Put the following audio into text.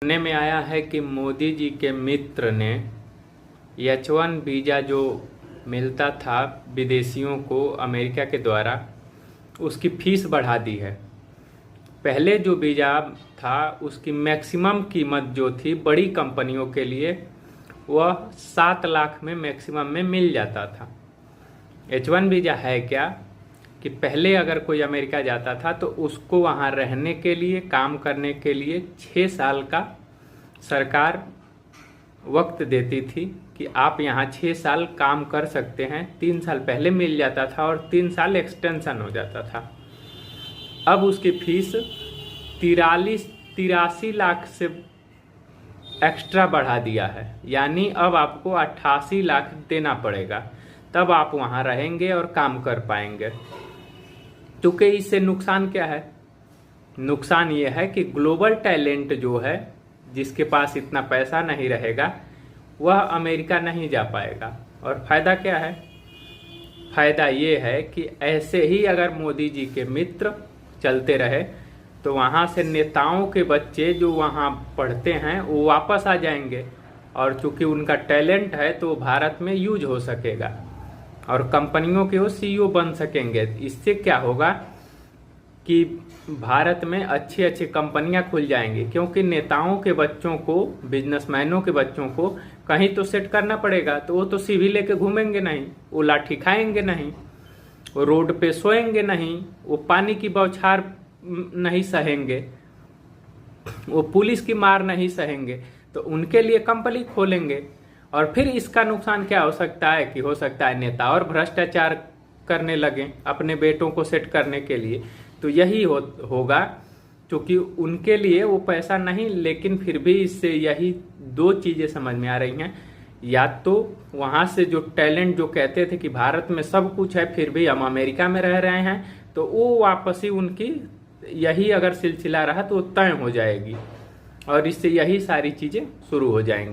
सुनने में आया है कि मोदी जी के मित्र ने H1 वीज़ा जो मिलता था विदेशियों को अमेरिका के द्वारा, उसकी फीस बढ़ा दी है। पहले जो वीज़ा था उसकी मैक्सिमम कीमत जो थी बड़ी कंपनियों के लिए वह 7 लाख में मैक्सिमम में मिल जाता था। H1 वीज़ा है क्या कि पहले अगर कोई अमेरिका जाता था तो उसको वहाँ रहने के लिए, काम करने के लिए 6 साल का सरकार वक्त देती थी कि आप यहाँ 6 साल काम कर सकते हैं। 3 साल पहले मिल जाता था और 3 साल एक्सटेंशन हो जाता था। अब उसकी फीस 83 लाख से एक्स्ट्रा बढ़ा दिया है, यानी अब आपको 88 लाख देना पड़ेगा, तब आप वहाँ रहेंगे और काम कर पाएंगे। क्योंकि इससे नुकसान क्या है? नुकसान ये है कि ग्लोबल टैलेंट जो है, जिसके पास इतना पैसा नहीं रहेगा, वह अमेरिका नहीं जा पाएगा। और फायदा क्या है? फायदा ये है कि ऐसे ही अगर मोदी जी के मित्र चलते रहे तो वहाँ से नेताओं के बच्चे जो वहाँ पढ़ते हैं वो वापस आ जाएंगे, और चूंकि उनका टैलेंट है तो भारत में यूज हो सकेगा और कंपनियों के वो CEO बन सकेंगे। इससे क्या होगा कि भारत में अच्छी अच्छी कंपनियां खुल जाएंगी, क्योंकि नेताओं के बच्चों को, बिजनेसमैनों के बच्चों को कहीं तो सेट करना पड़ेगा। तो वो तो CV लेके घूमेंगे नहीं, वो लाठी खाएंगे नहीं, वो रोड पे सोएंगे नहीं, वो पानी की बौछार नहीं सहेंगे, वो पुलिस की मार नहीं सहेंगे। तो उनके लिए कंपनी खोलेंगे। और फिर इसका नुकसान क्या हो सकता है कि हो सकता है नेता और भ्रष्टाचार करने लगे अपने बेटों को सेट करने के लिए। तो यही होगा, क्योंकि उनके लिए वो पैसा नहीं, लेकिन फिर भी इससे यही 2 चीजें समझ में आ रही हैं। या तो वहां से जो टैलेंट जो कहते थे कि भारत में सब कुछ है फिर भी हम अमेरिका में रह रहे हैं, तो वो वापसी उनकी यही अगर सिलसिला रहा तो तय हो जाएगी और इससे यही सारी चीजें शुरू हो जाएंगी।